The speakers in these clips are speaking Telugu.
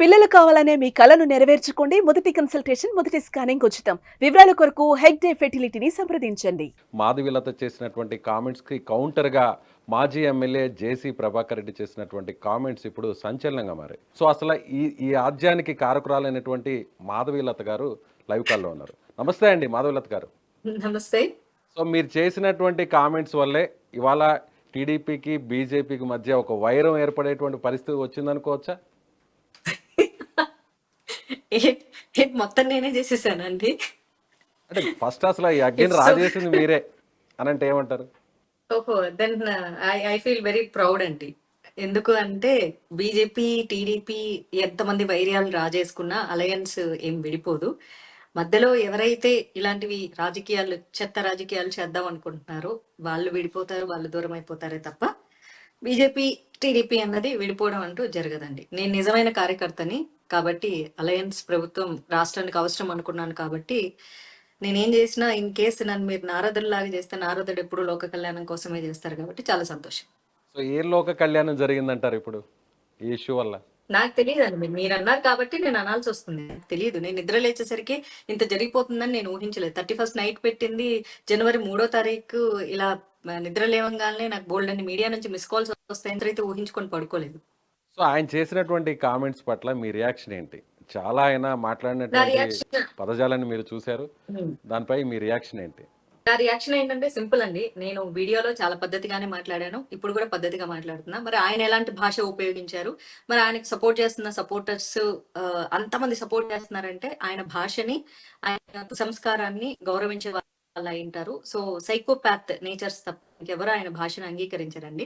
పిల్లలు కావాలనే మీ కలను నెరవేర్చుకోండి. మొదటి కన్సల్టేషన్, మొదటి స్కానింగ్ ఉచితం. వివరాల కొరకు హెగ్డే ఫెర్టిలిటీని సంప్రదించండి. మాధవీలత చేసినటువంటి కామెంట్స్‌కి కౌంటర్‌గా మాజీ ఎమ్మెల్యే జేసీ ప్రభాకర్ రెడ్డి చేసినటువంటి కామెంట్స్ ఇప్పుడు సంచలనంగా మారాయి. సో, అసల ఈ ఆజ్యానికి కారకురాలైనటువంటి మాధవీలత గారు లైవ్ కాల్‌లో ఉన్నారు. నమస్తే అండి మాధవీలత గారు. నమస్తే. సో, మీరు చేసినటువంటి కామెంట్స్ వల్లే ఇవాళ టీడీపీకి, బీజేపీకి మధ్య ఒక వైరం ఏర్పడేటువంటి పరిస్థితి వచ్చిందనుకోవచ్చా? ఏంటి ఏంటి మొత్తం నేనే చేసేసానండి. అంటే ఫస్ట్ అసల ఈ అగ్గిని రాజేసింది మీరే అనంటే ఏమంటారు? ఓహో! Then I feel very proud అండి. ఎందుకు అంటే బీజేపీ, టీడీపీ ఎంతమంది వైర్యాలు రాజేసుకున్నా అలయన్స్ ఏం విడిపోదు. మధ్యలో ఎవరైతే ఇలాంటివి రాజకీయాలు చెత్త రాజకీయాలు చేద్దాం అనుకుంటున్నారో వాళ్ళు విడిపోతారు, వాళ్ళు దూరం అయిపోతారే తప్ప బీజేపీ, టీడీపీ అన్నది విడిపోవడం అంటూ జరగదండి. నేను నిజమైన కార్యకర్తని కాబట్టి అలయన్స్ ప్రభుత్వం రాష్ట్రానికి అవసరం అనుకున్నాను కాబట్టి నేనేం చేసినా ఇన్ కేసు నన్ను మీరు నారదుడిలాగా చేస్తే నారదుడు ఎప్పుడు లోక కళ్యాణం కోసమే చేస్తారు కాబట్టి చాలా సంతోషం. సో, ఏ లోక కళ్యాణం జరిగిందంటారు ఇప్పుడు ఈ ఇష్యూ వల్ల? నాకు తెలియదండి. మీరు అన్నారు కాబట్టి నేను అనాల్సి వస్తుంది. నాకు తెలియదు. నేను నిద్ర లేచేసరికి ఇంత జరిగిపోతుందని నేను ఊహించలేదు. 31st నైట్ పెట్టింది జనవరి 3వ తారీఖు ఇలా నిద్ర లేవంగానే నాకు బోల్డన్ని మీడియా నుంచి మిస్ కాల్స్ వస్తాయని అయితే ఊహించుకొని పడుకోలేదు. సో, ఆయన చేసినటువంటి కామెంట్స్ పట్ల మీ రియాక్షన్ ఏంటి? చాలా ఆయన నా మాట్లాడినటువంటి రియాక్షన్ పదజాలాన్ని మీరు చూశారు. దానిపై మీ రియాక్షన్ ఏంటి? నా రియాక్షన్ ఏంటంటే సింపుల్ అండి. నేను వీడియోలో చాలా పద్ధతిగానే మాట్లాడాను. ఇప్పుడు కూడా పద్ధతిగా మాట్లాడుతున్నా. మరి ఆయన ఎలాంటి భాష ఉపయోగించారు? మరి ఆయనకి సపోర్ట్ చేస్తున్న సపోర్టర్స్ అంతమంది సపోర్ట్ చేస్తున్నారంటే ఆయన భాషని, ఆయన సంస్కారాన్ని గౌరవించే వాళ్ళు అయింటారు. సో సైకోపాత్ నేచర్స్ తప్ప ఇంకెవరు ఆయన భాషను అంగీకరించరండి.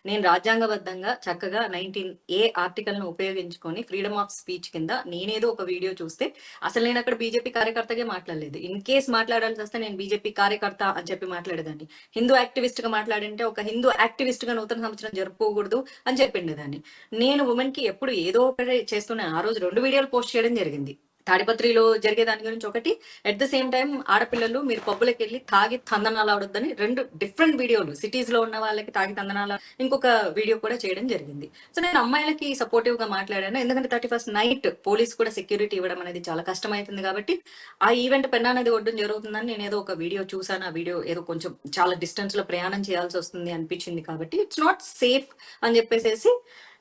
నేను రాజ్యాంగబద్ధంగా చక్కగా 19A ఆర్టికల్‌ను ఉపయోగించుకొని ఫ్రీడమ్ ఆఫ్ స్పీచ్ కింద నేనేదో ఒక వీడియో చూస్తే అసలు నేను అక్కడ బీజేపీ కార్యకర్తగా మాట్లాడలేదు. ఇన్ కేస్ మాట్లాడాల్సి వస్తే నేను బీజేపీ కార్యకర్త అని చెప్పి మాట్లాడేదాన్ని. హిందూ యాక్టివిస్ట్ గా మాట్లాడింటే ఒక హిందూ యాక్టివిస్ట్ గా నూతన సంవత్సరం జరుపుకోకూడదు అని చెప్పిండేదాన్ని. నేను ఉమెన్ కి ఎప్పుడు ఏదో ఒకటి చేస్తున్నాను. ఆ రోజు 2 వీడియోలు పోస్ట్ చేయడం జరిగింది. తాడిపత్రిలో జరిగే దాని గురించి ఒకటి, అట్ ద సేమ్ టైం ఆడపిల్లలు మీరు పబ్బులకు వెళ్ళి తాగి తందనాలు ఆడొద్దని 2 డిఫరెంట్ వీడియోలు సిటీస్ లో ఉన్న వాళ్ళకి తాగి తందనాల ఇంకొక వీడియో కూడా చేయడం జరిగింది. సో నేను అమ్మాయిలకి సపోర్టివ్ గా మాట్లాడాను. ఎందుకంటే 31st నైట్ పోలీస్ కూడా సెక్యూరిటీ ఇవ్వడం అనేది చాలా కష్టమవుతుంది కాబట్టి ఆ ఈవెంట్ పెన్నా నది ఒడ్డున జరుగుతుందని నేను ఏదో ఒక వీడియో చూసాను. ఆ వీడియో ఏదో కొంచెం చాలా డిస్టెన్స్ లో ప్రయాణం చేయాల్సి వస్తుంది అనిపించింది కాబట్టి ఇట్స్ నాట్ సేఫ్ అని చెప్పేసి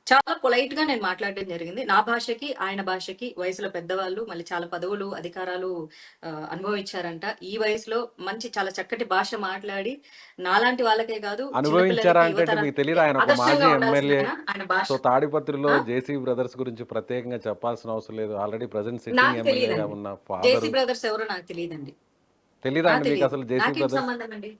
చాలా పొలైట్ గా నేను మాట్లాడడం జరిగింది. నా భాషకి ఆయన భాషకి వయసులో పెద్దవాళ్ళు మళ్ళీ చాలా పదవులు అధికారాలు అనుభవించారంట. ఈ వయసులో మంచి చాలా చక్కటి భాష మాట్లాడి నాలాంటి వాళ్ళకే కాదు అనుభవించారా అంటే మీకు తెలియదు ఆయన ఒక మాజీ ఎమ్మెల్యే. ఆయన భాష సో, తాడిపత్రిలో జేసీ బ్రదర్స్ గురించి ప్రత్యేకంగా చెప్పాల్సిన అవసరం లేదు. ఆల్రెడీ ప్రజెంట్ సిట్టింగ్ నాకు ఎమ్మెల్యేగా తెలియదండి. ఉన్న జేసీ ఫాదర్. బ్రదర్స్ ఎవరో నాకు తెలియదండి. తెలీదా అండి మీకు అసలు జేసీ నాకేం బ్రదర్స్? సంబంధం అండి?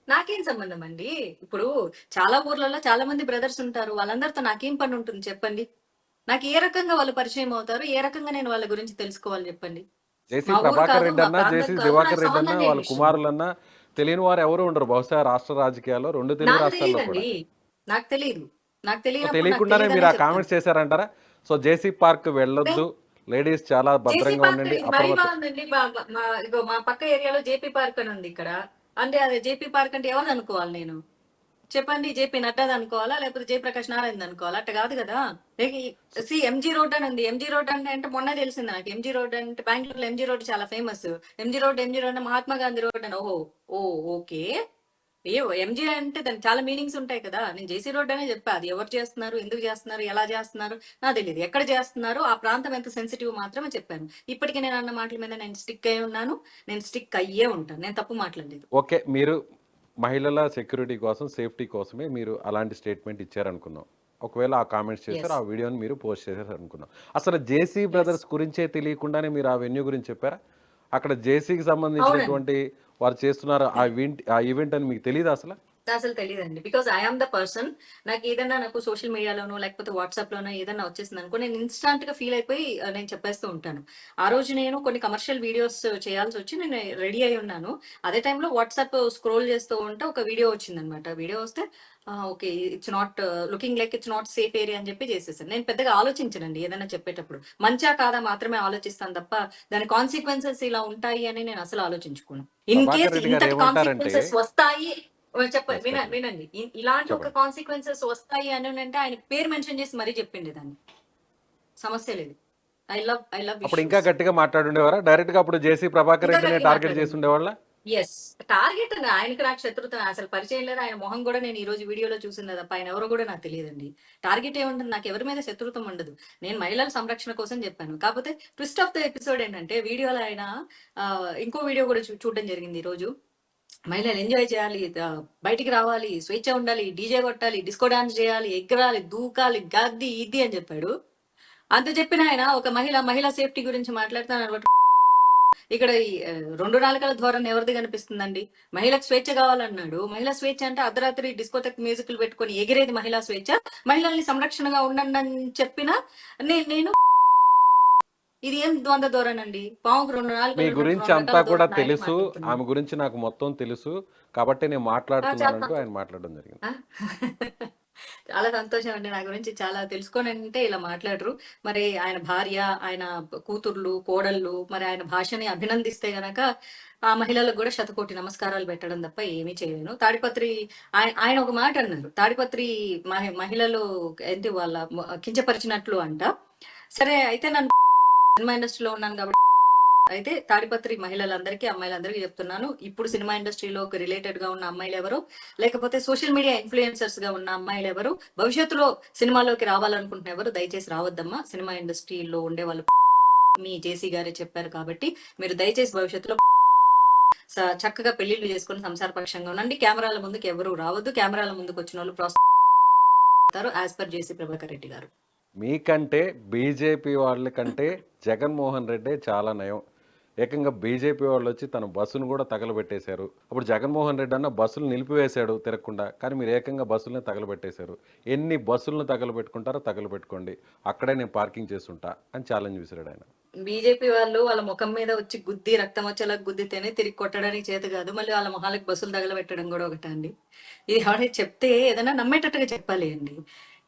నాకేం సంబంధం అండి? ఇప్పుడు చాలా ఊర్లలో చాలా మంది బ్రదర్స్ ఉంటారు. వాళ్ళందరితో నాకేం పని ఉంటుంది చెప్పండి? నాకు ఏ రకంగా వాళ్ళు పరిచయం అవుతారు? ఏ రకంగా నేను వాళ్ళ గురించి తెలుసుకోవాలి చెప్పండి? జేసీ మా ఊరు ప్రభాకర్ కాదు, రెడ్డి మా అన్నా, ప్రాంతం జేసీ కాదు, దివాకర్ నాకు రెడ్డి అన్నా, సంబంధం లేని వాళ్ళ విషయం. కుమారులన్నా తెలియని వారు ఎవరు ఉండరు బహుశా రాష్ట్ర రాజకీయాల్లో 2 తెలుగు నాకు రాష్ట్రాల్లో కూడా. తెలియదండి. నాకు తెలియదు. నాకు సో, తెలియనప్పుడు నాకు తెలియకుండానే మీరు తెలియదనే ఆ చెప్తాను. కామెంట్స్ చేశారంటారా? సో, జేసీ పార్క్ అంటే వెళ్ళొద్దు, లేడీస్ చాలా జేసీ భద్రంగా పార్క్ ఉండండి, ఇది మరీ అప్రమత్తం. బాగుందండి. ఇగో మా పక్క ఏరియాలో జేపీ పార్క్ అని ఉంది ఇక్కడ. అంటే అదే జేపీ పార్క్ అంటే ఎవరు అనుకోవాలి నేను? చెప్పండి. జేపీ నడ్డాది అనుకోవాలా? లేకపోతే జయప్రకాష్ నారాయణది అనుకోవాలా? అట్ట కాదు కదా! ఎంజీ రోడ్ అని ఉంది. ఎంజీ రోడ్ అంటే మొన్నే తెలిసింది నాకు. ఎంజీ రోడ్ అంటే బెంగుళూరులో ఎంజీ రోడ్ చాలా famous. MG road Mahatma Gandhi road అని. ఓకే. ఎంజీ అంటే దానికి చాలా మీనింగ్స్ ఉంటాయి కదా! నేను జేసీ రోడ్ అనే చెప్పా. అది ఎవరు చేస్తున్నారు? ఎందుకు చేస్తున్నారు? ఎలా చేస్తున్నారు? నాకు తెలీదు. ఎక్కడ చేస్తున్నారు? ఆ ప్రాంతం ఎంత సెన్సిటివ్ మాత్రమే చెప్పాను. ఇప్పటికి నేను అన్న మాటల మీద నేను స్టిక్ అయి ఉన్నాను. నేను స్టిక్ అయ్యే ఉంటాను. నేను తప్పు మాట్లాడలేదు. ఓకే. మీరు మహిళల సెక్యూరిటీ కోసం, సేఫ్టీ కోసమే మీరు అలాంటి స్టేట్మెంట్ ఇచ్చారనుకుందాం. ఒకవేళ ఆ కామెంట్స్ చేశారు, యెస్. ఆ వీడియోని మీరు పోస్ట్ చేశారనుకుందాం. అసలు జేసీ యెస్. బ్రదర్స్ గురించే తెలియకుండానే మీరు ఆ వెన్యూ గురించి చెప్పారా? అక్కడ జేసీకి అవునండి. సంబంధించినటువంటి వారు చేస్తున్నారు ఆ ఈవెంట్ అని మీకు తెలీదా అసల? అసలు తెలీదండి. Because I am the person. నాకు సోషల్ మీడియాలోనో లేకపోతే వాట్సాప్‌లోనో ఏదన్నా వచ్చేసిందనుకో నేను ఇన్‌స్టాంట్‌గా ఫీల్ అయిపోయి నేను చెప్పేస్తూ ఉంటాను. ఆ రోజు నేను కొన్ని కమర్షియల్ వీడియోస్ చేయాల్సొచ్చి నేను రెడీ అయ్యి ఉన్నాను. అదే టైంలో వాట్సాప్ స్క్రోల్ చేస్తూ ఉంటే ఒక వీడియో వచ్చిందనమాట. వీడియో వస్తే okay. It's not looking like it's not safe area అని చెప్పి చేసేసాను. నేను పెద్దగా ఆలోచించనండి ఏదైనా చెప్పేటప్పుడు. మంచా కాదా మాత్రమే ఆలోచిస్తాను తప్ప దాని కాన్సిక్వెన్సెస్ ఇలా ఉంటాయి అని నేను అసలు ఆలోచించుకోను. ఇన్ ప్రభాకర్ కేస్ రెడ్డి గారు ఇంతటి ఏమంటారంటే కాన్సిక్వెన్సెస్ వస్తాయి యెస్. చెప్పండి. వినండి. ఇలాంటి ఒక చెప్పండి. కాన్సిక్వెన్సెస్ వస్తాయి అని అంటే ఆయన పేరు మెన్షన్ చేసి మరీ చెప్పిండే దాన్ని. సమస్య లేదు. ఐ లవ్ అప్పుడు ఇంకా ఇష్యూస్. గట్టిగా మాట్లాడుండేవారా? డైరెక్ట్‌గా అప్పుడు జేసీ ప్రభాకర్ ఇంకా రెడ్డినే గట్టిగా టార్గెట్ మాట్లాడాను. చేసి ఉండేవాళ్ళా? యెస్. టార్గెట్ ఆయనకి నాకు శత్రుత అసలు పరిచయం లేదు. ఆయన మొహం గూడా నేను ఈరోజు వీడియోలో చూసిందే తప్ప ఆయన ఎవరో గూడా నాకు తెలీదండి. టార్గెట్ ఏముంటుంది? నాకెవరి మీద శత్రుత్వం ఉండదు. నేను మహిళల సంరక్షణ కోసం జెప్పాను. కాపోతే ట్విస్ట్ ఆఫ్ ద ఎపిసోడ్ ఏంటంటే వీడియోలో ఆయన ఇంకో వీడియో గూడా చూడడం జరిగింది ఈరోజు. మహిళలు ఎంజాయ్ చేయాలి, బయటికి రావాలి, స్వేచ్ఛ ఉండాలి, డీజే కొట్టాలి, డిస్కో డాన్స్ చేయాలి, ఎగరాలి, దూకాలి, గద్ది, ఇది అని చెప్పాడు. అంత చెప్పిన ఆయన ఒక మహిళా సేఫ్టీ గురించి మాట్లాడుతాను. ఇక్కడ ఈ 2 నాలుకల ధోరణి ఎవరిది కనిపిస్తుందండి? మహిళకు స్వేచ్ఛ కావాలన్నాడు. మహిళా స్వేచ్ఛ అంటే అర్ధరాత్రి డిస్కోథెక్ మ్యూజిక్‌లు పెట్టుకొని ఎగిరేది మహిళా స్వేచ్ఛ. మహిళల్ని సంరక్షణగా ఉండండని చెప్పినా నేను ఇది ఏం ద్వంద్వ ధోరణండి? పావుకు 2 మీ నాలుకలు ఉన్నట్టు గురించి 2 అంతా రకాల కూడా ధోరణి ఆయనకి తెలుసు. మాట్లాడుతున్నాడు. ఆమె గురించి నాకు మొత్తం తెలుసు. కాబట్టి నేను చాలా మాట్లాడుతున్నానంటూ ఆయన మాట్లాడడం జరిగింది. ఆ! చాలా సంతోషం అండి. నా గురించి చాలా తెలుసుకోనంటే ఇలా మాట్లాడరు. మరి ఆయన భార్య, ఆయన కూతుర్లు, కోడళ్ళు మరి ఆయన భాషని అభినందిస్తే గనక ఆ మహిళలకు గూడా శతకోటి నమస్కారాలు పెట్టడం తప్ప ఏమీ చేయలేను. తాడిపత్రి ఆయన ఒక మాట అన్నారు. తాడిపత్రి మహిళలు ఏంటి వాళ్ళ కించపరిచినట్లు అంట. సరే అయితే నన్ను సినిమా ఇండస్ట్రీలో ఉన్నాను కాబట్టి అయితే తాడిపత్రి మహిళలందరికీ, అమ్మాయిలందరికీ చెప్తున్నాను. ఇప్పుడు సినిమా ఇండస్ట్రీలోకి రిలేటెడ్‌గా ఉన్న అమ్మాయిలెవరు, లేకపోతే సోషల్ మీడియా ఇన్‌ఫ్లుయెన్సర్స్‌గా ఉన్న అమ్మాయిలెవరు, భవిష్యత్తులో సినిమాలోకి రావాలనుకుంటున్న ఎవరు దయచేసి రావద్దమ్మా. సినిమా ఇండస్ట్రీలో ఉండేవాళ్ళు మీ జేసీ గారే చెప్పారు కాబట్టి, మీరు దయచేసి భవిష్యత్తులో చక్కగా పెళ్లిళ్లు చేసుకొని సంసారపక్షంగా ఉండండి. కెమెరాల ముందుకు ఎవరు రావద్దు. కెమెరాల ముందుకొచ్చినోళ్ళు ప్రోత్సహిస్తారు యాస్ పర్ జేసీ ప్రభాకర్ రెడ్డి గారు. మీకంటే బీజేపీ వాళ్ళ కంటే జగన్మోహన్ రెడ్డే చాలా నయం. ఏకంగా బీజేపీ వాళ్ళు వచ్చి తన బస్సును కూడా తగలబెట్టేశారు. అప్పుడు జగన్మోహన్ రెడ్డి అన్న బస్సులు నిలిపివేశాడు తిరగకుండా. కానీ మీరు ఏకంగా బస్సులనే తగలబెట్టేశారు. ఎన్ని బస్సులను తగలబెట్టుకుంటారో తగలబెట్టుకోండి. అక్కడే నేను పార్కింగ్ చేస్తుంటా అని ఛాలెంజ్ విసిరాడు ఆయన. బీజేపీ వాళ్ళు వాళ్ళ ముఖం మీద వచ్చి గుద్ది రక్తం వచ్చేలా గుద్దితేనే తిరిగి కొట్టడానికి చేత కాదు. మళ్ళీ వాళ్ళ మొహాలకు బస్సులు తగలబెట్టడం కూడా ఒకటా అండి? ఇది ఎవరైనా చెప్తే ఏదైనా నమ్మేటట్టుగా చెప్పాలి అండి.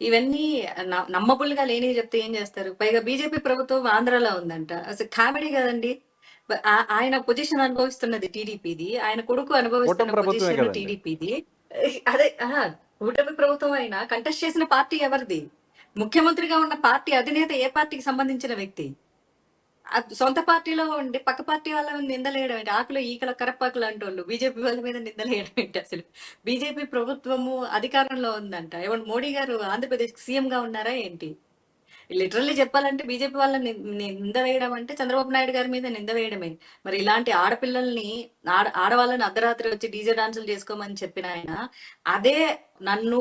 ఇవన్నీ నమ్మబుల్ గా లేనివి చెప్తే ఏం చేస్తారు? పైగా బీజేపీ ప్రభుత్వం ఆంధ్రాలో ఉందంట. అసలు కామెడీ కదండి. ఆయన పొజిషన్ అనుభవిస్తున్నది టీడీపీది. ఆయన కొడుకు కూటమి అనుభవిస్తున్న ప్రభుత్వమే పొజిషన్ కదండి. టీడీపీది. అదే కూటమి ప్రభుత్వం అయినా కంటెస్ట్ చేసిన పార్టీ ఎవరిది? ముఖ్యమంత్రిగా ఉన్న పార్టీ అధినేత ఏ పార్టీకి సంబంధించిన వ్యక్తి? సొంత పార్టీలో ఉండి పక్క పార్టీ వాళ్ళ మీద నిందలేయడం ఏంటి? ఆకులు ఈకల కరపాకులు అంటోళ్ళు బీజేపీ వాళ్ళ మీద నిందలేయడం ఏంటి అసలు? బీజేపీ ప్రభుత్వము అధికారంలో ఉందంట. ఏమన్నా మోడీ గారు ఆంధ్రప్రదేశ్ సీఎం గా ఉన్నారా ఏంటి? లిటరల్లీ చెప్పాలంటే బీజేపీ వాళ్ళని నింద వేయడం అంటే చంద్రబాబు నాయుడు గారి మీద నింద వేయడమే. మరి ఇలాంటి ఆడపిల్లల్ని ఆడవాళ్ళని అర్ధరాత్రి వచ్చి డీజే డాన్సులు చేసుకోమని చెప్పిన ఆయన అదే నన్ను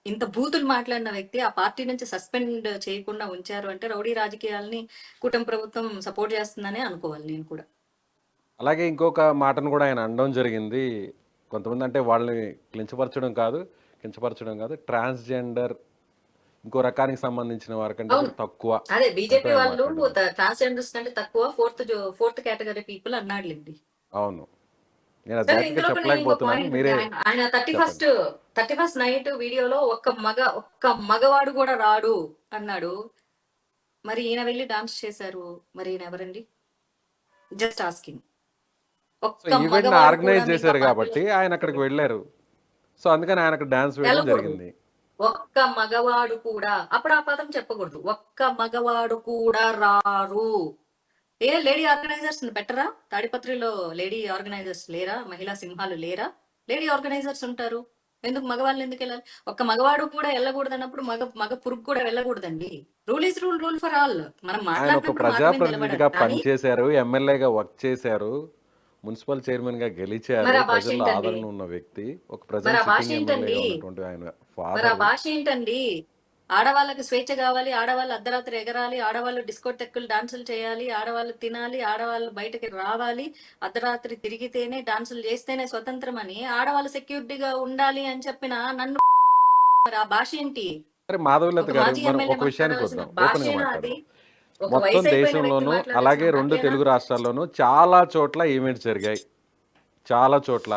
ఇంత బూతులు మాట్లాడిన వ్యక్తి ఆ పార్టీ నుంచి సస్పెండ్ చేయకుండా ఉంచారు అంటే రౌడీ రాజకీయాలని కూటమి ప్రభుత్వం సపోర్ట్ చేస్తుందనే అనుకోవాలి నేను కూడా. అలాగే ఇంకొక మాటను కూడా ఆయన అనడం జరిగింది. కొంతమంది అంటే వాళ్ళని కించపరచడం కాదు, ట్రాన్స్జెండర్ ఇంకో రకానికి సంబంధించిన వారికంటే అవును. కూడా తక్కువ అదే బీజేపీ అంటూ ఆయన వాళ్ళు మాట్లాడారు. ట్రాన్స్జెండర్స్ కంటే తక్కువ ఫోర్త్ కేటగిరీ పీపుల్ అన్నాడులేండి. అవును. నేను సరే ఎగ్జాక్ట్‌గా ఇందులో కూడా నేను ఇంకో చెప్పలేకపోతున్నాను. పాయింట్ మీరే ఆయన చెప్పండి. 31st నైట్ వీడియోలో ఒక్క మగవాడు కూడా రాడు అన్నాడు. మరి ఈయన వెళ్ళి డాన్స్ చేశారు. మరి ఈయన ఎవరండి? Just asking. సో ఒక్క ఈవెంట్‌ని మగవాడు కూడా ఆర్గనైజ్ మిగతా చేశారు పార్టీలో కాబట్టి ఆయన అక్కడికి వెళ్లారు. సో అందుకని ఆయన అక్కడ డాన్స్ వేయడం వెళ్ళకూడదు. జరిగింది. ఒక్క మగవాడు కూడా అప్పుడు ఆ పదం చెప్పకూడదు. ఒక్క మగవాడు కూడా రారు. లేడీ ఆర్గనైజర్స్ పెట్టరా? తాడిపత్రిలో లేడీ ఆర్గనైజర్స్ లేరా? మహిళా సింహాలు లేరా? లేడీ ఆర్గనైజర్స్ ఉంటారు. ఎందుకు మగవాళ్ళు ఎందుకు వెళ్ళాలి? ఒక్క మగవాడు కూడా వెళ్ళకూడదు అన్నప్పుడు మగ పురుగు కూడా వెళ్ళకూడదండి. Rule is rule for all. మనం ఆయన ఒక మాట్లాడినప్పుడు మాట మీద నిలబడాలి. ప్రజాప్రతినిధిగా కానీ పనిచేశారు, ఎమ్మెల్యేగా వర్క్ చేశారు, మున్సిపల్ చైర్మన్‌గా గెలిచారు, మరి ఆ భాష ప్రజల్లో ఏంటండి? ఆదరణ ఉన్న వ్యక్తి, ఒక మరి ప్రెజెంట్ ఆ భాష సిట్టింగ్ ఏంటండి? ఎమ్మెల్యేగా ఉన్నటువంటి ఆయన మరి ఆ ఫాదరు. భాష ఏంటండి? ఆడవాళ్ళకి స్వేచ్ఛ కావాలి, ఆడవాళ్ళు అర్ధరాత్రి ఎగరాలి, ఆడవాళ్ళు డిస్కోటెక్కులు డాన్సులు చేయాలి, ఆడవాళ్ళు తినాలి, ఆడవాళ్ళు బయటకి రావాలి, అర్ధరాత్రి తిరిగితేనే డాన్సులు చేస్తేనే స్వతంత్రం అని ఆడవాళ్ళు సెక్యూరిటీగా ఉండాలి అని చెప్పిన నన్ను మరి ఆ భాష ఏంటి? సరే మాధవీలత ఒక గారు మాజీ మనం ఎమ్మెల్యే ఒక విషయానికి మాట్లాడాల్సిన వద్దాం. ఓపెన్‌గా భాషేనా అది? మాట్లాడదాం. ఒక మొత్తం వయసు అయిపోయిన వ్యక్తి దేశంలోనూ అలాగే మాట్లాడాల్సిన 2 భాషేనా? తెలుగు రాష్ట్రాల్లోనూ చాలా చోట్ల ఈవెంట్స్ జరిగాయి. చాలా చోట్ల.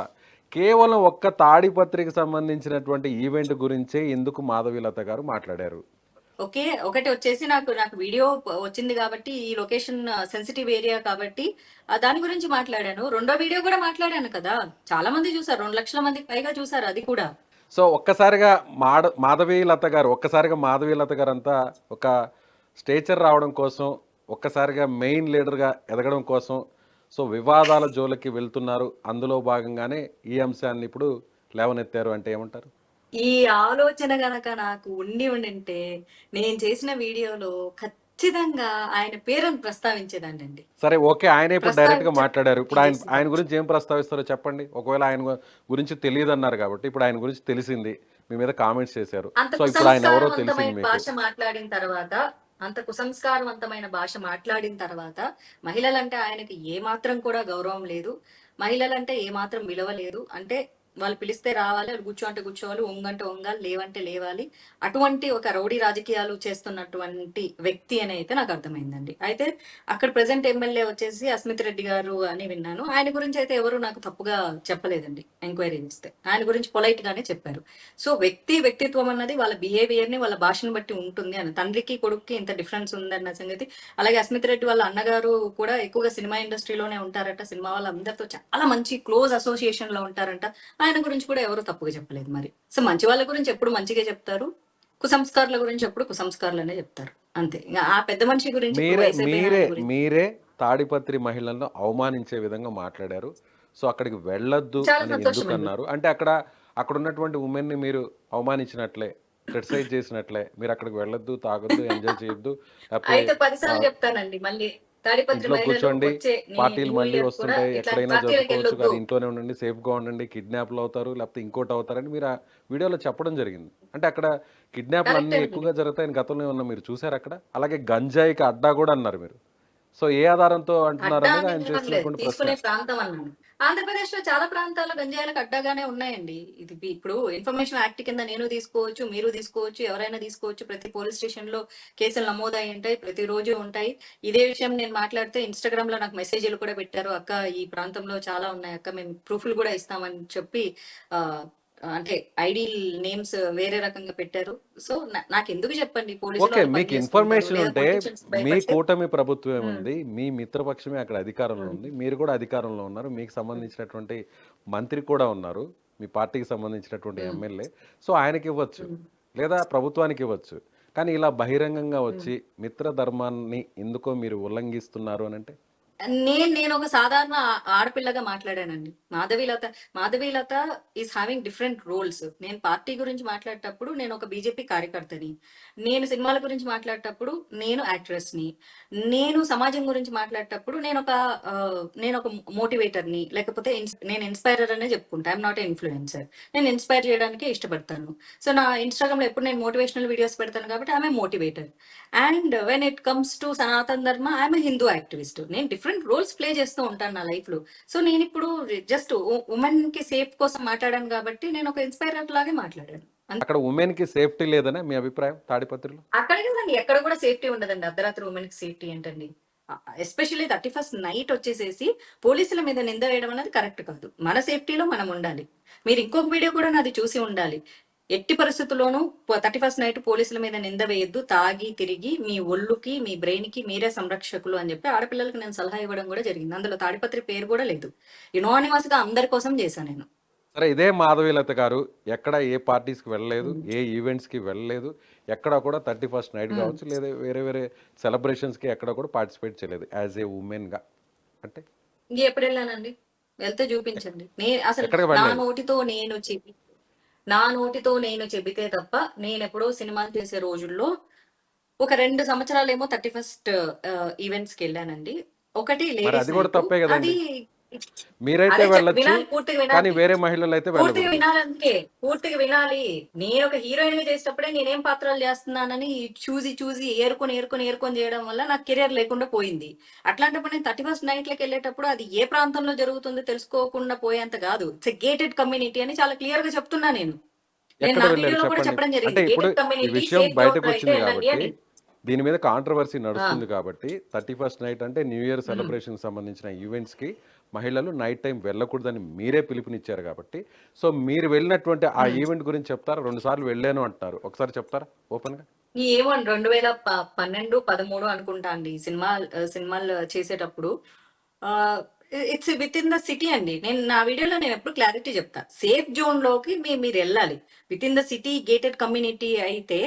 కేవలం ఒక్క తాడిపత్రికి సంబంధించినటువంటి ఈవెంట్ గురించే ఎందుకు మాధవీలత గారు మాట్లాడారు? ఓకే. ఒకటి వచ్చేసి నాకు వీడియో వచ్చింది కాబట్టి ఈ లొకేషన్ సెన్సిటివ్ ఏరియా కాబట్టి దాని గురించి మాట్లాడాను. రెండో వీడియో కూడా మాట్లాడాను కదా! చాలా మంది చూసారు. 2 లక్షల మందికి పైగా చూసారు అది కూడా. సో ఒక్కసారిగా మాధవీలత గారు అంతా ఒక స్టేచర్ రావడం కోసం ఒక్కసారిగా మెయిన్ లీడర్గా ఎదగడం కోసం సో వివాదాల జోలికి వెళ్తున్నారు, అందులో భాగంగానే ఈ అంశాన్ని ఇప్పుడు లేవనెత్తారు అంటే ఏమంటారు? ఈ ఆలోచన గనక నాకు ఉండింటే నేను చేసిన వీడియోలో ఖచ్చితంగా ఆయన పేరును ప్రస్తావించేదాన్నండి. సరే, ఓకే, ఆయనే ఇప్పుడు డైరెక్ట్గా మాట్లాడారు. ఇప్పుడు ఆయన ఆయన చేసేదాన్ని. గురించి ఏం ప్రస్తావిస్తారో చెప్పండి. ఒకవేళ ఆయన గురించి తెలియదు అన్నారు కాబట్టి ఇప్పుడు ఆయన గురించి తెలిసింది, మీ మీద కామెంట్స్ చేశారు. అంత సో ఇప్పుడు ఆయన ఎవరో తెలిసింది కుసంస్కారవంతమైన మీకు. భాష మాట్లాడిన తర్వాత అంత కుసంస్కారవంతమైన భాష మాట్లాడిన తర్వాత మహిళలంటే ఆయనకి ఏమాత్రం కూడా గౌరవం లేదు. మహిళలంటే ఏమాత్రం విలువ లేదు. అంటే వాళ్ళు పిలిస్తే రావాలి, వాళ్ళు కూర్చో అంటే కూర్చోవాలి, ఒంగంటే ఒంగాలి, లేవంటే లేవాలి. అటువంటి ఒక రౌడీ రాజకీయాలు చేస్తున్నటువంటి వ్యక్తి అని అయితే నాకు అర్థమైందండి. అయితే అక్కడ ప్రెసెంట్ ఎమ్మెల్యే వచ్చేసి అస్మిత్ రెడ్డి గారు అని విన్నాను. ఆయన గురించి అయితే ఎవరు నాకు తప్పుగా చెప్పలేదండి. ఎంక్వైరీ చేస్తే ఆయన గురించి పొలైట్ గానే చెప్పారు. సో వ్యక్తిత్వం అన్నది వాళ్ళ బిహేవియర్ ని, వాళ్ళ భాషను బట్టి ఉంటుంది అని. తండ్రికి కొడుక్కి ఇంత డిఫరెన్స్ ఉందన్న సంగతి. అలాగే అస్మిత్ రెడ్డి వాళ్ళ అన్నగారు కూడా ఎక్కువగా సినిమా ఇండస్ట్రీలోనే ఉంటారట. సినిమా వాళ్ళందరితో చాలా మంచి క్లోజ్ అసోసియేషన్ లో ఉంటారంట. ఆయన గురించి కూడా ఎవరు తప్పుగా చెప్పలేదు. మరి సో మంచి వాళ్ళ గురించి ఎప్పుడు మంచిగా చెప్తారు, కుసంస్కారుల గురించి ఎప్పుడు కుసంస్కారులనే చెప్తారు. అంతే. ఇంకా ఆ పెద్ద మనిషి గురించి ఇప్పుడు మీరే వయసు అయిపోయిన మీరే ఆయన గురించి మీరే తాడిపత్రి మహిళలను అవమానించే విధంగా మాట్లాడారు. సో అక్కడికి వెళ్ళొద్దు చాలా అని సంతోషం ఎందుకు అండి. అన్నారు అంటే అక్కడ ఉన్నటువంటి ఉమెన్ని మీరు అవమానించినట్లే, క్రిటిసైజ్ చేసినట్లే. మీరు అక్కడికి వెళ్ళొద్దు, తాగొద్దు, ఎంజాయ్ చేయొద్దు, లేకపోతే అయితే 10 సార్లు చెప్తానండి. మళ్ళీ తాడిపత్రి ఇంట్లో మహిళలు కూర్చోండి, వచ్చే పార్టీలు న్యూ మళ్ళీ ఇయర్ కూడా వస్తుంటాయి, ఇట్లాంటి ఎక్కడైనా పార్టీలకు జరుపుకోవచ్చు, వెళ్ళొద్దు. కానీ ఇంట్లోనే ఉండండి, సేఫ్గా ఉండండి, కిడ్నాప్లు అవుతారు, లేకపోతే ఇంకోటి అవుతారని మీరు ఆ వీడియోలో చెప్పడం జరిగింది. అంటే అక్కడ కిడ్నాప్లు కరెక్ట్ అన్నీ అండి. ఎక్కువగా జరుగుతాయని గతంలో ఏమన్నా మీరు చూసారు అక్కడ? అలాగే గంజాయికి అడ్డా కూడా అన్నారు మీరు. సో ఏ ఆధారంతో అంటున్నారు అడ్డా అనేది అని ఆయన అనలేదు, చేస్తున్నటువంటి ప్రశ్న. తీసుకునే ప్రాంతం అన్నాను. ఆంధ్రప్రదేశ్ లో చాలా ప్రాంతాల్లో గంజాయిలకు అడ్డాగానే ఉన్నాయండి. ఇది ఇప్పుడు ఇన్ఫర్మేషన్ యాక్ట్ కింద నేను తీసుకోవచ్చు, మీరు తీసుకోవచ్చు, ఎవరైనా తీసుకోవచ్చు. ప్రతి పోలీస్ స్టేషన్ లో కేసులు నమోదై ఉంటాయి, ప్రతిరోజు ఉంటాయి. ఇదే విషయం నేను మాట్లాడితే ఇన్స్టాగ్రామ్ లో నాకు మెసేజ్లు కూడా పెట్టారు. అక్క ఈ ప్రాంతంలో చాలా ఉన్నాయి అక్క, మేము ప్రూఫ్లు కూడా ఇస్తామని చెప్పి ఆ అంటే ఐడి నేమ్స్ వేరే రకంగా పెట్టారు. సో నాకు ఎందుకు చెప్పండి, పోలీసులు ఓకే, వాళ్ళు పని మీకు చేసుకుంటారు, ఇన్ఫర్మేషన్ లేదా ఉంటే పొలిటీషియన్స్ మీ భయపడితే. కూటమి ప్రభుత్వమే ఉమ్, ఉంది, మీ మిత్రపక్షమే అక్కడ అధికారంలో ఉమ్, ఉంది, మీరు కూడా అధికారంలో ఉన్నారు, మీకు సంబంధించినటువంటి మంత్రి కూడా ఉన్నారు, మీ పార్టీకి సంబంధించినటువంటి ఉమ్, ఎమ్మెల్యే. సో ఆయనకి ఇవ్వచ్చు, ఉమ్, లేదా ప్రభుత్వానికి ఇవ్వచ్చు. కానీ ఇలా బహిరంగంగా ఉమ్. వచ్చి మిత్ర ధర్మాన్ని ఎందుకో మీరు ఉల్లంఘిస్తున్నారు అని అంటే నేను ఒక సాధారణ ఆడపిల్లగా మాట్లాడానండి. Madhavilatha is having different roles. నేను పార్టీ గురించి మాట్లాడేటప్పుడు నేను ఒక బీజేపీ కార్యకర్తని, నేను సినిమాల గురించి మాట్లాడేటప్పుడు నేను యాక్ట్రెస్ ని, నేను సమాజం గురించి మాట్లాడేటప్పుడు నేను ఒక మోటివేటర్ని, లేకపోతే నేను ఇన్స్పైరర్ అనే చెప్పుకుంటా. I'm not influencer. నేను ఇన్స్పైర్ చేయడానికి ఇష్టపడతాను. సో నా ఇన్స్టాగ్రామ్ లో ఎప్పుడు నేను మోటివేషనల్ వీడియోస్ పెడతాను కాబట్టి ఆమె motivator. And when it comes to Sanatan ధర్మ, ఐఎమ్ హిందూ యాక్టివిస్ట్. నేను డిఫరెంట్ రోల్స్ ప్లే చేస్తూ ఉంటాను నా లైఫ్ లో. సో నేను ఇప్పుడు జస్ట్ ఉమెన్ కి సేఫ్ కోసం మాట్లాడాను కాబట్టి నేను ఒక ఇన్స్పైరర్ లాగే మాట్లాడాను. అక్కడ ఉమెన్ కి సేఫ్టీ లేదనే మీ అభిప్రాయం తాడిపత్రిలో? అక్కడ కదండి, ఎక్కడ కూడా సేఫ్టీ ఉండదండి. అర్ధరాత్రి ఉమెన్ కి సేఫ్టీ ఏంటండి? ఎస్పెషల్లీ 31st నైట్ వచ్చేసేసి పోలీసుల మీద నింద వేయడం అనేది కరెక్ట్ కాదు. మన సేఫ్టీలో మనం ఉండాలి. మీరు ఇంకొక వీడియో కూడా నాది చూసి ఉండాలి. ఎట్టి పరిస్థితుల్లోనూ 31st నైట్ పోలీసుల మీద నింద వేయొద్దు, తాగి తిరిగి మీ ఒళ్ళుకి మీ బ్రెయిన్ కి మీరే సంరక్షకులు అని చెప్పి ఆడపిల్లలకి నేను సలహా ఇవ్వడం కూడా జరిగింది. అందులో తాడిపత్రి పేరు కూడా లేదు. యునానిమస్ గా అందరి కోసం చేశాను నేను. సరే, ఇదే మాధవీలత గారు ఎక్కడ ఏ పార్టీస్కి వెళ్ళలేదు, ఏ ఈవెంట్స్కి వెళ్ళలేదు, ఎక్కడ కూడా 31st నైట్ ఉమ్. కావచ్చు, లేదా వేరే వేరే సెలబ్రేషన్స్కి ఎక్కడ కూడా పార్టిసిపేట్ చేయలేదు యాజ్ ఏ ఉమెన్గా. అంటే ఇంక ఎప్పుడు వెళ్ళానండి? వెళ్తే చూపించండి. నేను అసలు ఎక్కడికి నా వెళ్ళలేదు. నోటితో నేను చెబితే తప్ప, నేను ఎప్పుడో సినిమాలు చేసే రోజుల్లో ఒక 2 సంవత్సరాలేమో 31st ఈవెంట్స్ కి వెళ్ళానండి. ఒకటి మరి లేడీస్ అది కూడా నైట్. తప్పే అది కదండి. మీరైతే అదే వెళ్ళొచ్చు, వినాలి, పూర్తిగా కానీ వినాలి. వేరే మహిళలు అయితే పూర్తిగా వెళ్ళకూడదు. వినాలంటే పూర్తిగా వినాలి. నేను ఒక హీరోయిన్ గా చేసేటప్పుడే నేనేం పాత్రలు చేస్తున్నానని చూసి ఏరుకొని చేయడం వల్ల నాకు కెరియర్ లేకుండా పోయింది. అట్లాంటప్పుడు నేను 31st నైట్లకి వెళ్ళేటప్పుడు అది ఏ ప్రాంతంలో జరుగుతుందో తెలుసుకోకుండా పోయేంత కాదు. ఇట్స్ ఎ గేటెడ్ కమ్యూనిటీ అని చాలా క్లియర్ గా చెప్తున్నా నేను. నేను ఎక్కడ నా వెళ్ళారు వీడియోలో కూడా చెప్పండి. చెప్పడం అంటే జరిగింది. ఇప్పుడు గేటెడ్ ఈ కమ్యూనిటీ విషయం సేఫ్ జోన్ బయటకు లో అయితే వచ్చింది వెళ్ళండి కాబట్టి, అని. దీని మీద కాంట్రవర్సీ ఆ, నడుస్తుంది కాబట్టి 31st నైట్ అంటే న్యూ ఇయర్ ఉమ్, సెలబ్రేషన్ సంబంధించిన ఈవెంట్స్కి మహిళలు నైట్ టైం వెళ్ళకూడదని మీరే పిలుపునిచ్చారు కాబట్టి, సో మీరు వెళ్ళినటువంటి ఆ ఉమ్. ఈవెంట్ గురించి చెప్తారా? 2 సార్లు వెళ్ళాను అంటున్నారు, ఒకసారి చెప్తారా ఓపెన్గా? ఏమో 2012, 13 అనుకుంటా అండి సినిమాలు చేసేటప్పుడు. It's with in the city అండి. నేను నా వీడియోలో నేను ఎప్పుడు క్లారిటీ చెప్తా. సేఫ్ జోన్ లోకి మీరు వెళ్ళాలి. With in the city gated community అయితే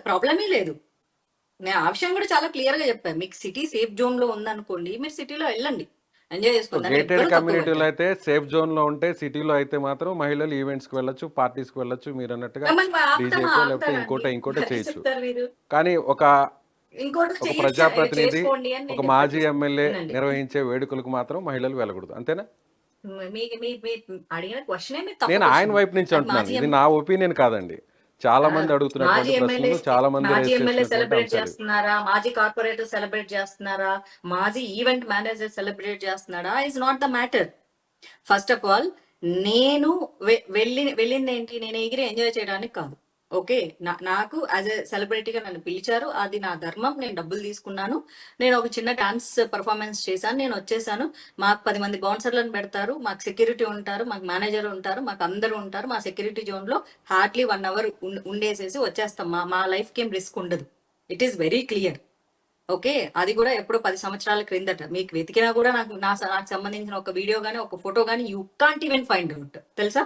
ప్రాబ్లమే లేదు. నేను ఆ విషయం కూడా చాలా క్లియర్ గా చెప్పాను. మీకు సిటీ సేఫ్ జోన్ లో ఉందనుకోండి, మీరు సిటీలో వెళ్ళండి, ఎంజాయ్ సో చేసుకోండి, దాన్ని గేటెడ్ ఎవ్వరూ తప్పు కమ్యూనిటీలో పట్టరు. అయితే సేఫ్ జోన్లో ఉంటే, సిటీలో అయితే మాత్రం మహిళలు ఈవెంట్స్కి వెళ్ళొచ్చు, పార్టీస్కి వెళ్ళొచ్చు, మీరు అన్నట్టుగా మిమ్మల్ని డీజేకో లేకపోతే ఆపుతారా అండి? ఇంకోటో ఇంకోటో అదే చేయొచ్చు. చెప్తారు మీరు. కానీ ఒక ఇంకోటి ఒక చేయొచ్చు, ప్రజాప్రతినిధి, చేసుకోండి అని ఒక నేను మాజీ చెప్పట్లేదు. ఎమ్మెల్యే వినండి. నిర్వహించే వేడుకలకు మాత్రం మహిళలు వెళ్ళకూడదు, అంతేనా? మీ మీ మీ అడిగిన క్వశ్చనే మీరు నేను తప్పు ఆయన క్వశ్చన్. వైపు నుంచి అది అంటున్నాను, ఇది నా ఒపీనియన్ కాదండి. చాలా మంది మాజీ అడుగుతున్నటువంటి ఎమ్మెల్యే ప్రశ్నలు, చాలా మంది మాజీ రేస్ ఎమ్మెల్యే చేస్తున్నటువంటి సెలబ్రేట్ అంశాలు ఇవి. చేస్తున్నారా, మాజీ కార్పొరేటర్ సెలబ్రేట్ చేస్తున్నారా, మాజీ ఈవెంట్ మేనేజర్ సెలబ్రేట్ చేస్తున్నాడా is not the matter. First of all నేను వెళ్ళింది ఏంటి, నేను ఎగిరి ఎంజాయ్ చేయడానికి కాదు. ఓకే, నాకు యాజ్ ఎ సెలబ్రిటీగా నన్ను పిలిచారు, అది నా ధర్మం, నేను డబ్బులు తీసుకున్నాను, నేను ఒక చిన్న డాన్స్ పర్ఫార్మెన్స్ చేశాను, నేను వచ్చేసాను. మాకు 10 మంది బౌన్సర్లను పెడతారు, మాకు సెక్యూరిటీ ఉంటారు, మాకు మేనేజర్ ఉంటారు, మాకు అందరూ ఉంటారు. మా సెక్యూరిటీ జోన్ లో హార్డ్లీ 1 అవర్ ఉండేసేసి వచ్చేస్తాం. మా లైఫ్ కి ఏం రిస్క్ ఉండదు. It is very clear. Okay, అది కూడా ఎప్పుడో 10 సంవత్సరాల క్రిందట. మీకు వెతికినా కూడా నాకు సంబంధించిన ఒక వీడియో గానీ ఒక ఫోటో గానీ you can't even find out, తెలుసా?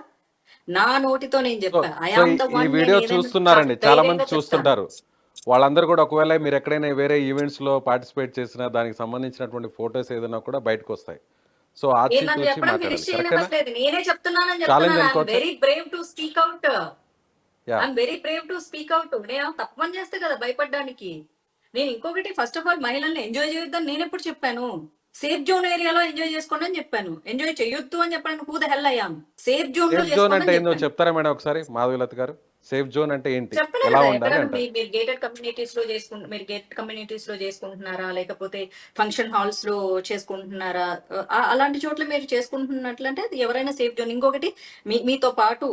నా నోటితో నేను సో చెప్పా, ఐ సో ఆమ్ ద ఈ వన్. నేను వీడియో ఏదైనా చూస్తున్నారండి, చాలా మంది ధైర్యంగా చెప్తాను. చూస్తుంటారు. వాళ్ళందరూ కూడా ఒకవేళ మీరు ఎక్కడైనా వేరే ఈవెంట్స్లో పార్టిసిపేట్ చేసినా, దానికి సంబంధించినటువంటి ఫోటోస్ ఏదైనా కూడా బయటకు వస్తాయి. సో నేను నన్ను ఆచితూచి చెప్పడం మీరు మాట్లాడాలి, హిస్టరీ కరెక్టేనా? ఇవ్వట్లేదు, నేనే చెప్తున్నానని ఛాలెంజ్ చెప్తున్నాను. ఐఎమ్ అనుకోవచ్చా? Very Brave to speak out. Yeah. I'm very Brave to speak out. నేను తప్పు పని చేస్తే కదా భయపడడానికి. నేను ఇంకొకటి, ఫస్ట్ ఆఫ్ ఆల్ మహిళల్ని ఎంజాయ్ చేయొద్దని నేను ఎప్పుడు చెప్పాను? సేఫ్ జోన్ ఏరియాలో ఎంజాయ్ చేసుకోండి అని చెప్పాను. ఎంజాయ్ చేయొద్దు అని చెప్పడానికి హూ ద హెల్ అయ్యాం? సేఫ్ జోన్ లో సేఫ్ జోన్ చేసుకోండి అంటే అని ఏందో చెప్పాను. చెప్తారా మేడం ఒకసారి, మాధవీలత గారు? సేఫ్ జోన్ అంటే ఏంటి, చెప్పలే ఎలా కదా, ఉండాలి ఎక్కడైనా అంటారు? మీరు గేటెడ్ కమ్యూనిటీస్ లో మీరు గేటెడ్ కమ్యూనిటీస్ లో చేసుకుంటున్నారా, లేకపోతే ఫంక్షన్ హాల్స్ లో చేసుకుంటున్నారా? అలాంటి చోట్ల మీరు చేసుకుంటున్నట్లంటే అది ఎవరైనా సేఫ్ జోన్. ఇంకొకటి, మీతో పాటు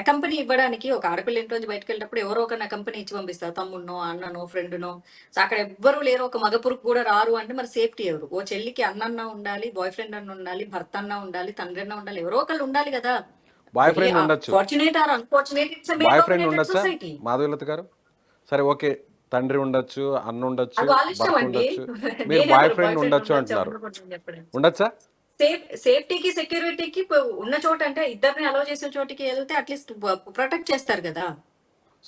కంపెనీ ఇవ్వడానికి ఒక ఆడపిల్ల ఇంటి నుంచి బయటకు వెళ్ళినప్పుడు ఎవరో ఒక కంపెనీ ఇచ్చి పంపిస్తారు, తమ్ముడినో అన్ననో ఫ్రెండ్నో. సో అక్కడ ఎవ్వరు లేరు, ఒక మగపురుకు కూడా రారు అంటే మరి సేఫ్టీ ఎవరు? ఓ చెల్లికి అన్నన్నా ఉండాలి, బాయ్ ఫ్రెండ్ అన్న ఉండాలి, భర్త అన్న ఉండాలి, తండ్రి అన్న ఉండాలి, ఎవరో ఒకళ్ళు ఉండాలి కదా. బాయ్ వెరీ ఫ్రెండ్ ఉండొచ్చు, fortunate or unfortunate, it's male boy friend dominated ఉండొచ్చా సొసైటీ. మాధవీలత గారు? సరే ఓకే, తండ్రి ఉండొచ్చు, అన్న ఉండొచ్చు, అది వాళ్ళ ఇష్టం భర్త అండి. ఉండొచ్చు, మీరు బాయ్ నేనెవరు బాయ్ ఫ్రెండ్ ఫ్రెండ్ ఉండొచ్చు ఉండొచ్చా అంటున్నారు. ఉండకూడదు అని చెప్పడం. ఉండొచ్చా? సేఫ్టీకి సెక్యూరిటీకి ఉన్న చోట, అంటే ఇద్దరిని అలో చేసే చోటికి వెళ్తే అట్లీస్ట్ ప్రొటెక్ట్ చేస్తారు కదా.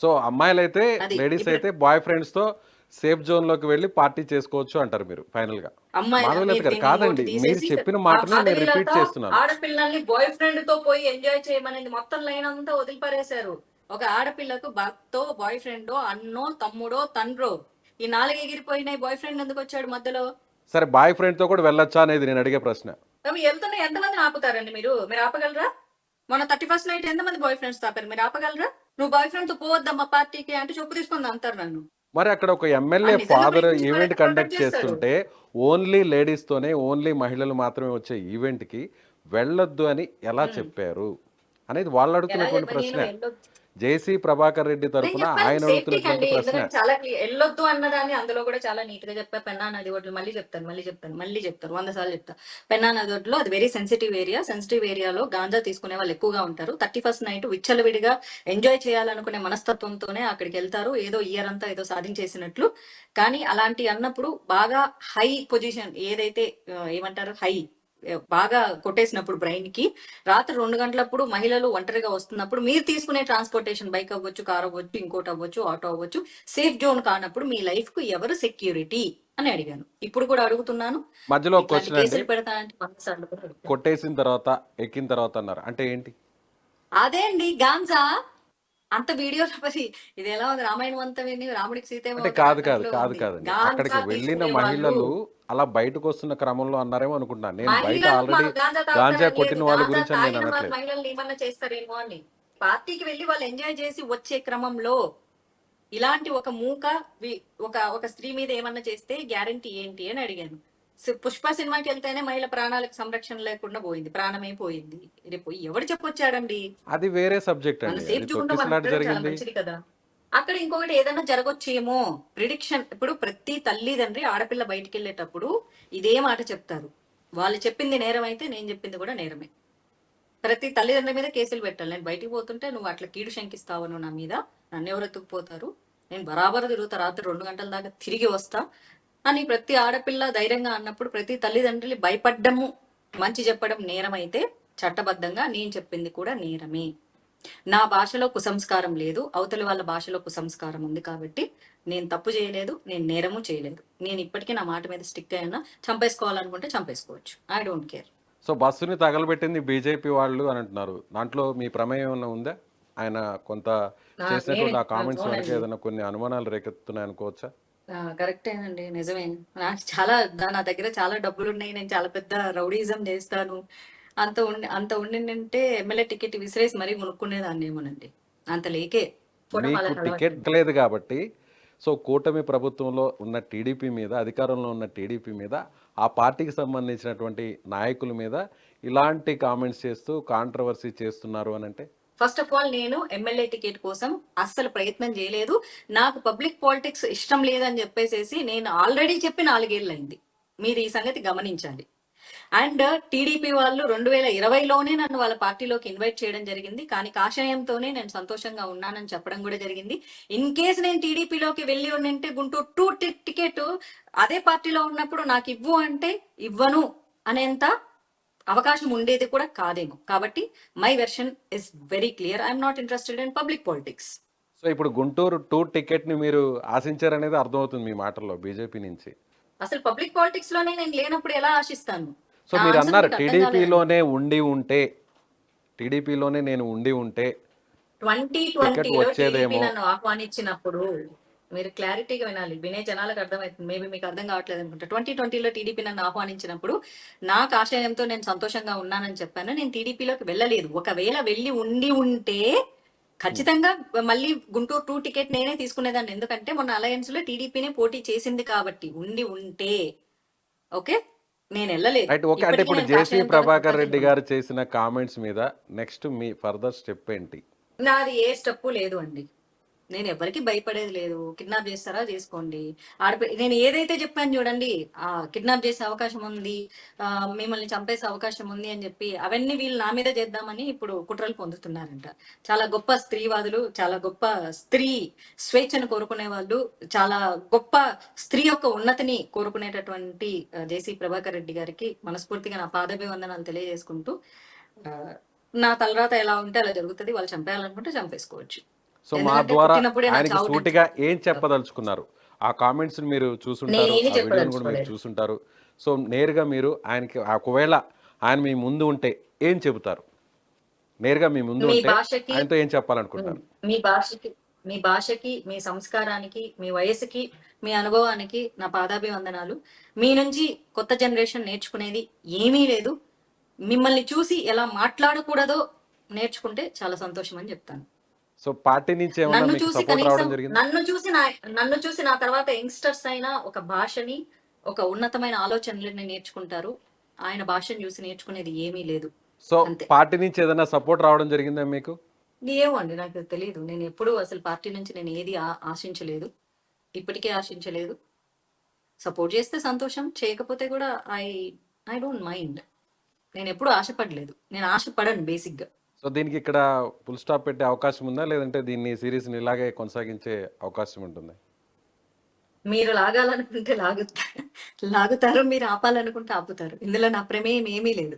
సో అమ్మాయిలైతే, అది లేడీస్ ఇప్పుడు అయితే బాయ్ ఫ్రెండ్స్తో సేఫ్ జోన్లోకి వెళ్ళి పార్టీ చేసుకోవచ్చు అంటారు మీరు ఫైనల్గా. అమ్మాయిల మాధవీలత మీరు గారు దీన్ని ఇంకోటి కాదండి, మీరు తీసేసి, చెప్పిన ఆ మాటనే నేను మాధవీలత రిపీట్ చేస్తున్నాను. ఆడపిల్లల్ని బాయ్ ఫ్రెండ్ తో పోయి ఎంజాయ్ చేయమనేది మొత్తం లైన్ అంతా వదిలిపారేశారు. ఒక ఆడపిల్లకు భర్తో, బాయ్ ఫ్రెండో, అన్నో, తమ్ముడో, తండ్రో, ఈ 4 ఎగిరిపోయినాయి. బాయ్ ఫ్రెండ్ ఎందుకు వచ్చాడు మధ్యలో? సరే బాయ్ ఫ్రెండ్తో కూడా వెళ్ళొచ్చా అనేది నేను అడిగే ప్రశ్న. అవి వెళ్తున్నా ఎంతమందిని ఆపుతారండి మీరు? మీరు ఆపగలరా? మన 31st నైట్ ఎంతమంది బాయ్ ఫ్రెండ్స్ తాపారు? మీరు ఆపగలరా? నువ్వు బాయ్ ఫ్రెండ్ తో పోవద్దమ్మా పార్టీకి అంటే చెప్పు తీసుకుంది అంటారు నన్ను. మరి అక్కడ ఒక ఎమ్మెల్యే నిజంగా ఫాదర్ ప్రేమించి ఈవెంట్ ఎవరైనా ప్రొటెక్ట్ కండక్ట్ చేస్తాడు. చేస్తుంటే, ఓన్లీ లేడీస్తోనే, ఓన్లీ మహిళలు మాత్రమే వచ్చే ఈవెంట్కి వెళ్ళొద్దు అని ఎలా చెప్పారు అనేది వాళ్ళు ఎలా అడుగుతున్నటువంటి చెప్పాను నేను? ప్రశ్న. జేసీ ప్రభాకర్ రెడ్డి నేను తరపున చెప్పాను ఆయన సేఫ్టీకి అండి. అడుగుతున్నటువంటి ప్రశ్న. ఎందుకంటే చాలా వెళ్ళొద్దు అన్నదాన్ని అందులో కూడా చాలా నీట్ గా చెప్పా. పెన్నా నది ఒడ్లు మళ్ళీ చెప్తాను 100 సార్లు చెప్తా. పెన్నా నది ఒడ్లో అది వెరీ సెన్సిటివ్ ఏరియా. సెన్సిటివ్ ఏరియాలో గాంజా తీసుకునే వాళ్ళు ఎక్కువగా ఉంటారు. 31st నైట్ విచ్చలవిడిగా ఎంజాయ్ చేయాలనుకునే మనస్తత్వంతోనే అక్కడికి వెళ్తారు, ఏదో ఇయర్ అంతా ఏదో సాధించేసినట్లు. కానీ అలాంటి అన్నప్పుడు బాగా హై పొజిషన్ ఏదైతే ఏమంటారు, హై బాగా కొట్టేసినప్పుడు బ్రెయిన్ కి, రాత్రి 2 గంటలప్పుడు మహిళలు ఒంటరిగా వస్తున్నప్పుడు మీరు తీసుకునే ట్రాన్స్పోర్టేషన్, బైక్ అవ్వచ్చు, కార్ అవ్వచ్చు, ఇంకోటి అవ్వచ్చు, ఆటో అవ్వచ్చు, సేఫ్ జోన్ కానప్పుడు మీ లైఫ్ కు ఎవరు సెక్యూరిటీ అని అడిగాను. ఇప్పుడు కూడా అడుగుతున్నాను. మధ్యలో ఒక ఇట్లాంటి క్వశ్చన్ అండి, కేసులు పెడతానంటే 100 సార్లు కూడా అడుగుతాను. కొట్టేసిన తర్వాత ఎక్కిన తర్వాత అన్నారు అంటే ఏంటి? అదే అండి గాంజా. అంత వీడియోలో మరి ఇది ఎలా ఉంది, రామాయణం అంతా విని రాముడికి సీతేమో అంటే కాదండి, అక్కడికి గాంజా వెళ్ళిన తీసుకునే వాళ్ళు. మహిళలు అలా బయటకు వస్తున్న క్రమంలో అన్నారేమో అనుకుంటున్నాను నేను. బయట మహిళలు ఆల్రెడీ గాంజా గాంజా తాగుతారని లేదు, కొట్టిన వాళ్ళ గాంజా గురించి అని నేను తాగిన వాళ్ళు అనట్లేదు. మహిళల్ని ఏమన్నా చేస్తారేమో అని. పార్టీకి వెళ్ళి వాళ్ళు ఎంజాయ్ చేసి వచ్చే క్రమంలో ఇలాంటి ఒక మూక ఒక స్త్రీ మీద ఏమన్నా చేస్తే గ్యారంటీ ఏంటి అని అడిగాను. పుష్ప సినిమాకి వెళ్తేనే మహిళ ప్రాణాలకు సంరక్షణ లేకుండా పోయింది, ప్రాణమే పోయింది. రేపు ఎవడు చెప్పొచ్చాడండి? అది వేరే సబ్జెక్ట్ మన అండి, సేఫ్ అది జోన్ లో మనం తొక్కిసలాట ఉండడం చాలా జరిగింది. మంచిది కదా. అక్కడ ఇంకొకటి ఏదైనా జరగొచ్చేమో ప్రిడిక్షన్. ఇప్పుడు ప్రతి తల్లిదండ్రి ఆడపిల్ల బయటికి వెళ్ళేటప్పుడు ఇదే మాట చెప్తారు, వాళ్ళు చెప్పింది నేరం అయితే నేను చెప్పింది కూడా నేరమే. ప్రతి తల్లిదండ్రుల మీద కేసులు పెట్టాలి. నేను బయటికి పోతుంటే నువ్వు అట్లా కీడు శంకిస్తావు నువ్వు నా మీద, నన్ను ఎవరు ఎత్తుకుపోతారు, నేను బరాబర్ తిరుగుతా, రాత్రి 2 గంటల దాకా తిరిగి వస్తా అని ప్రతి ఆడపిల్ల ధైర్యంగా అన్నప్పుడు ప్రతి తల్లిదండ్రులు భయపడ్డము మంచి చెప్పడం నేరం అయితే చట్టబద్ధంగా నేను చెప్పింది కూడా నేరమే. నా భాషలో కుసంస్కారం లేదు, అవతలి వాళ్ళ భాషలో కుసంస్కారం ఉంది కాబట్టి నేను తప్పు చేయలేదు, నేను నేరము చేయలేదు. నేను ఇప్పటికీ నా మాట మీద స్టిక్ అయినా, చంపేసుకోవాలనుకుంటే చంపేసుకోవచ్చు. I don't care. సో బస్సుని తగలబెట్టింది బీజేపీ వాళ్ళు అని అంటున్నారు. దాంట్లో మీ ప్రమేయం ఏమైనా ఉందా? ఆయన కొంత చేసినటువంటి ఆ కామెంట్స్ వెనక అవునండి. ఏదైనా కొన్ని అనుమానాలు రేకెత్తున్నాయి అనుకోవచ్చా? కరెక్టేనండి, నిజమే. నాకు చాలా నా దగ్గర చాలా డబ్బులున్నాయి, నేను చాలా పెద్ద రౌడీయిజం చేస్తాను, అంత ఉండింటే ఎమ్మెల్యే టికెట్ విసిరేసి మరీ కొనుక్కునేదాన్నేమోనండి. అంత లేకే కూడా మీకు వాళ్ళకి టికెట్ అలవాటు. లేదు కాబట్టి, సో కూటమి ప్రభుత్వంలో ఉన్న టీడీపీ మీద, అధికారంలో ఉన్న టీడీపీ మీద, ఆ పార్టీకి సంబంధించినటువంటి నాయకుల మీద ఇలాంటి కామెంట్స్ చేస్తూ కాంట్రవర్సీ చేస్తున్నారు అని అంటే? ఫస్ట్ ఆఫ్ ఆల్ నేను ఎమ్మెల్యే టికెట్ కోసం అస్సలు ప్రయత్నం చేయలేదు. నాకు పబ్లిక్ పాలిటిక్స్ ఇష్టం లేదని చెప్పేసేసి నేను ఆల్రెడీ చెప్పి 4 ఏళ్ళయింది. మీరు ఈ సంగతి గమనించాలి. అండ్ టీడీపీ వాళ్ళు 2020లోనే నన్ను వాళ్ళ పార్టీలోకి ఇన్వైట్ చేయడం జరిగింది. కానీ కాషాయంతోనే నేను సంతోషంగా ఉన్నానని చెప్పడం కూడా జరిగింది. ఇన్ కేస్ నేను టీడీపీలోకి వెళ్ళి ఉండింటే గుంటూరు 2 టికెట్ అదే పార్టీలో ఉన్నప్పుడు నాకు ఇవ్వు అంటే ఇవ్వను అనేంత అవకాశం ఉండేది కూడా కాదేమో. కాబట్టి my version is very clear. I'm not interested in public politics. So ఇప్పుడు గుంటూరు 2 టికెట్‌ని మీరు ఆశించారనేది అర్థమవుతుంది మీ మాటల్లో బీజేపీ నుంచి. అసలు పబ్లిక్ పాలిటిక్స్ లోనే నేను లేనప్పుడు ఎలా ఆశిస్తాను? సో నా మీరు ఆన్సర్ అన్నారు మీకు అర్థం కాలేదండి. టీడీపీలోనే నేను ఉండి ఉంటే టికెట్ 2020లో టీడీపీ వచ్చేదేమో. నన్ను ఆహ్వానించినప్పుడు మీరు క్లారిటీగా వినాలి, వినే జనాలకు అర్థమవుతుంది, మేబీ మీకు అర్థం కావట్లేదు అనుకుంటా. 2020లో టీడీపీ నన్ను ఆహ్వానించినప్పుడు నాకు ఆశయంతో నేను సంతోషంగా ఉన్నానని చెప్పాను. నేను టీడీపీలోకి వెళ్ళలేదు. ఒకవేళ వెళ్ళి ఉంటే ఖచ్చితంగా మళ్ళీ గుంటూరు 2 టికెట్ నేనే తీసుకునేదాన్ని. ఎందుకంటే మొన్న అలయన్స్ లో టీడీపీనే పోటీ చేసింది కాబట్టి. ఉంటే ఓకే, నేను వెళ్ళలేదు. రైట్. ఓకే. అంటే ఇప్పటికీ ఇప్పుడు నేను జేసీ కాషాయంతోనే ప్రభాకర్ రెడ్డి కొనసాగుతున్నాను. గారు చేసిన కామెంట్స్ మీద నెక్స్ట్ మీ ఫర్దర్ స్టెప్ ఏంటి? నాది ఏ స్టెప్ లేదు అండి. నేను ఎవరికి భయపడేది లేదు. కిడ్నాప్ చేస్తారా చేసుకోండి. నేను ఏదైతే చెప్పాను చూడండి, కిడ్నాప్ చేసే అవకాశం ఉంది, మిమ్మల్ని చంపేసే అవకాశం ఉంది అని చెప్పి అవన్నీ వీళ్ళు నా మీద చేద్దామని ఇప్పుడు కుట్రలు పొందుతున్నారంట. చాలా గొప్ప స్త్రీవాదులు, చాలా గొప్ప స్త్రీ స్వేచ్ఛను కోరుకునే వాళ్ళు, చాలా గొప్ప స్త్రీ యొక్క ఉన్నతిని కోరుకునేటటువంటి జేసీ ప్రభాకర్ రెడ్డి గారికి మనస్ఫూర్తిగా నా పాదాభివందనాలు తెలియజేసుకుంటూ, ఆ, నా తలరాత ఎలా ఉంటే అలా జరుగుతుంది. వాళ్ళు చంపేయాలనుకుంటే చంపేసుకోవచ్చు. సో మా ఎందుకంటే ద్వారా పుట్టినప్పుడే నా ఆయనకి చావు సూటిగా ఏం చెప్పదలుచుకున్నారు? ఆ కామెంట్స్ మీరు చూసుంటారు, నేనేమి ఆ వీడియోని కూడా మీరు చెప్పదలుచుకోలేదు. చూసుంటారు. సో నేరుగా మీరు ఆయనకి ఒకవేళ ఆయన మీ ముందు ఉంటే ఏం చెబుతారు? నేరుగా మీ ముందు మీ ఉంటే భాషకి ఆయనతో ఏం చెప్పాలనుకుంటారు? మీ భాషకి మీ భాషకి, మీ సంస్కారానికి, మీ వయసుకి, మీ అనుభవానికి నా పాదాభివందనాలు. మీ నుంచి కొత్త జనరేషన్ నేర్చుకునేది ఏమీ లేదు. మిమ్మల్ని చూసి ఎలా మాట్లాడకూడదో నేర్చుకుంటే చాలా సంతోషం అని చెప్తాను. సో పార్టీ నుంచి ఏమన్నా నన్ను మీకు చూసి సపోర్ట్ కనీసం రావడం జరిగింది? నన్ను చూసి నా తర్వాత యంగ్స్టర్స్ అయినా ఒక భాషని, ఒక ఉన్నతమైన ఆలోచనలని నేర్చుకుంటారు. ఆయన భాషను చూసి నేర్చుకునేది ఏమీ లేదు. సో అంతే. పార్టీ నుంచి ఏదైనా సపోర్ట్ రావడం జరిగిందా మీకు? ఏమో అండి, నాకు తెలియదు. నేను ఎప్పుడు అసలు పార్టీ నుంచి నేను ఏది ఆశించలేదు. ఇప్పటికే ఆశించలేదు. సపోర్ట్ చేస్తే సంతోషం, చేయకపోతే కూడా ఐ ఐ డోంట్ మైండ్. నేను ఎప్పుడు ఆశపడలేదు. నేను ఆశపడను బేసిక్గా. సో దీనికి ఇక్కడ ఫుల్ స్టాప్ పెట్టే అవకాశం ఉందా? లేదంటే దీన్ని సిరీస్‌ని ఇలాగే కొనసాగించే అవకాశం ఉంటుందా? మీరు లాగాలనుకుంటే లాగుతారు. మీరు ఆపాలనుకుంటే ఆపుతారు. ఇందులో నా ప్రమేయం ఏమీ లేదు.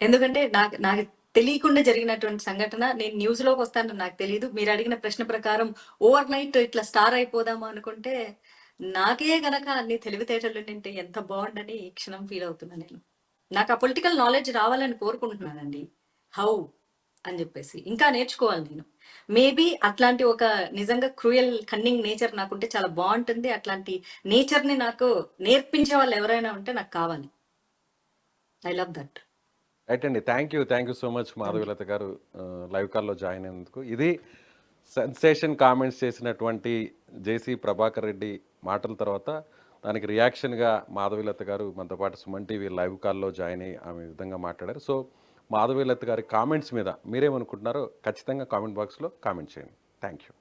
ఎందుకంటే నాకు నాకు తెలియకుండా జరిగినటువంటి సంఘటన. నేను న్యూస్‌లోకి వస్తానని నాకు తెలీదు. మీరు అడిగిన ప్రశ్న ప్రకారం ఓవర్ నైట్ ఇట్లా స్టార్ అయిపోదాము అనుకుంటే, నాకే గనక అన్ని తెలివితేటలు ఉండింటే ఎంత బాగుండని ఈ క్షణం ఫీల్ అవుతున్నా నేను. నాకు ఆ పొలిటికల్ నాలెడ్జ్ రావాలని కోరుకుంటున్నానండి. హౌ అని చెప్పేసి ఇంకా నేర్చుకోవాలి నేను. మేబీ అట్లాంటి ఒక నిజంగా క్రూయల్ కన్నింగ్ నేచర్ నాకుంటే చాలా బాగుంటుంది. అట్లాంటి నేచర్‌ని నాకు నేర్పించే వాళ్ళు ఎవరైనా ఉంటే నాకు కావాలి. I love that. రైట్ అండి. Thank you so much Madhavilatha గారు లైవ్ కాల్‌లో జాయిన్ అయినందుకు. ఇది సెన్సేషన్ కామెంట్స్ చేసినటువంటి జేసీ ప్రభాకర్ రెడ్డి మాటల తర్వాత దానికి రియాక్షన్‌గా మాధవీలత గారు మనతో పాటు సుమన్ టీవీ లైవ్ కాల్‌లో జాయిన్ అయ్యి ఆమె ఈ విధంగా మాట్లాడారు. సో మాధవీలత గారి కామెంట్స్ మీద మీరేమనుకుంటున్నారో ఖచ్చితంగా కామెంట్ బాక్స్‌లో కామెంట్ చేయండి. Thank you.